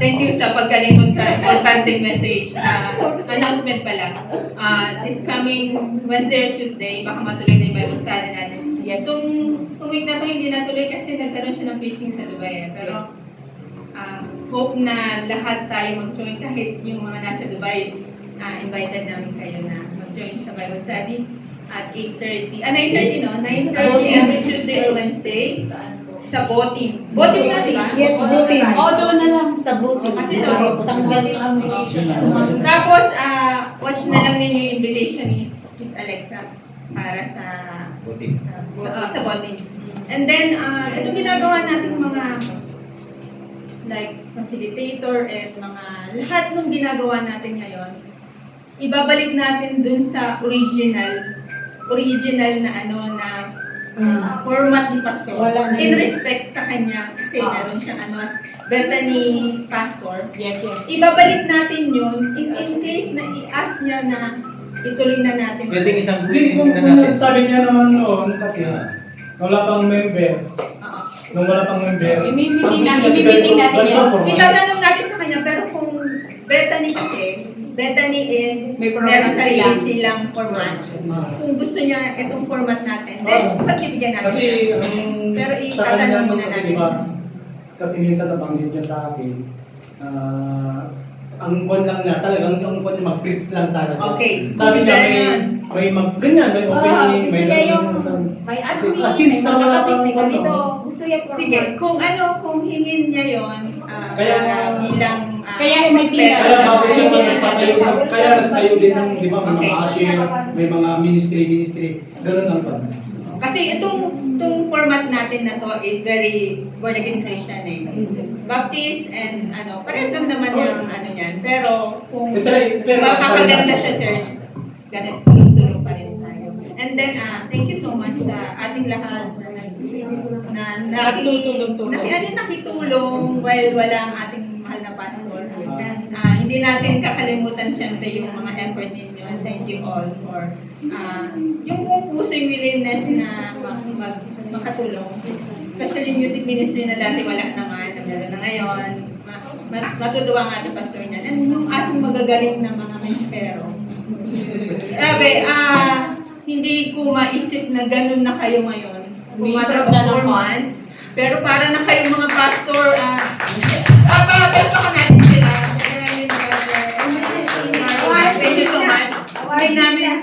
Thank you sa pagkalimot sa importanteng message. Announcement pala. This coming Wednesday or Tuesday, baka matuloy na yung Bible study natin. Yes. Kung week na to hindi natuloy kasi nagkaroon siya ng preaching sa Dubai. Pero hope na lahat tayo mag-join kahit yung mga nasa Dubai. Invited namin kayo na mag-join sa Bible study at 8:30. 9:30 no? 9:30 every Tuesday or Wednesday. Sa boating. Boating na, di ba? Yes, boating. Doon na lang. Sa boating. Kasi sa Tanggalin ang invitation. Tapos, watch na lang ninyo yung invitation ni Sis Alexa para sa Buti. sa boating. And then, itong ginagawa natin mga like facilitator and mga lahat ng ginagawa natin ngayon, ibabalik natin dun sa original na format ni Pastor. In respect sa kanya kasi meron siyang Bethany Pastor. Yes. Ibabalik natin yun in case na i-ask niya na ituloy na natin. Pwedeng isang Hindi, building kung na natin. sabi niya naman noon kasi wala pang member. Nung wala pang member. Imimeeting natin yan. Itatanong natin sa kanya, pero kung Bethany kasi, Bethany is May program meron sarili sila. silang format. Kung gusto niya itong format natin, then pagbibigyan natin Kasi siya. sa Pero kanya itatanong naman muna kasi natin. diba, kasi minsan nabanggit niya sa akin, ang kwan lang niya, talagang ang kwan niya mag-preach lang sana. Okay. Sabi niya may ganyan, may opening, gusto may niya yung may since na wala pang may kwan, ganito. no? Gusto niya Sige, kung hingin niya yon, Kaya- bilang Kaya may special. Kaya bago siya nagpatayo, kaya nagtayo din ng, di ba, may Okay. mga usher, may mga ministry, ganun ang kwan. Kasi itong format natin na to is very born again Christian Baptist and parehas lang naman yung niyan. Pero kung Pero makakaganda sa church, ganun, tulong-tulong pa rin tayo. And then, thank you so much sa ating lahat na nakitulong while wala ang ating mahal na pastor. Hindi natin kakalimutan siyempre yung mga effort ninyo. And thank you all for yung buong pusong willingness na makatulong. Especially music ministry na dati wala naman, meron na ngayon. Matutuwa nga ang pastor niyan. And yung ating magagaling na mga menspero. Grabe, hindi ko maisip na ganun na kayo ngayon. Pumatak May ang 4 months. Pero para na kayong mga pastor, papakapelpakan natin sila. Thank you so much. Award namin.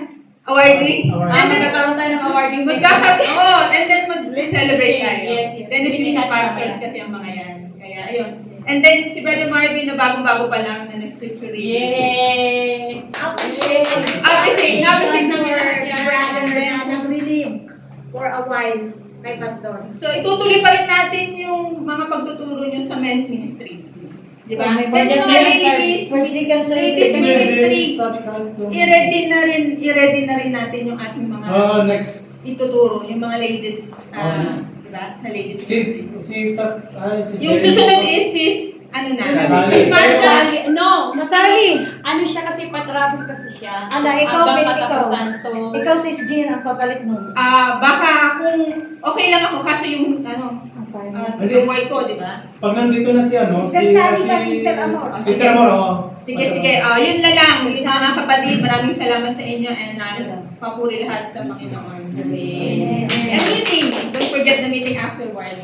Awarding. Magkakaroon tayo ng awarding. And then mag-celebrate tayo. Yes. Then hindi siya pastors kasi ang mga yan. Kaya ayun. And then si Brother Marvin na bagong-bago pa lang na nag-scripture reading. Yay! Appreciate ng word. nag-relieve for a while kay Pastor. So, itutuloy pa rin natin yung mga pagtuturo nyo sa men's ministry. Di ba? May Then yung mga ladies ministry, Sabi i-ready na rin natin yung ating mga next. ituturo, yung mga ladies, di ba? Sa ladies. Yung susunod is Sis Marsha. Nasali. Ano siya kasi patravel kasi siya. Ikaw, Hanggang ikaw. patapusan. So, Ikaw, Sis Jean, ang papalit mo. Baka kung okay lang ako kasi yung yung work ko, di ba? Pag nandito na siya, no? Sister Sally ba, Sister Amor? Sister Amor, oo. Sige. Yun na lang. Mga kapatid, maraming salamat sa inyo and papuri lahat sa Panginoon. Amen. And meeting. Don't forget the meeting afterwards.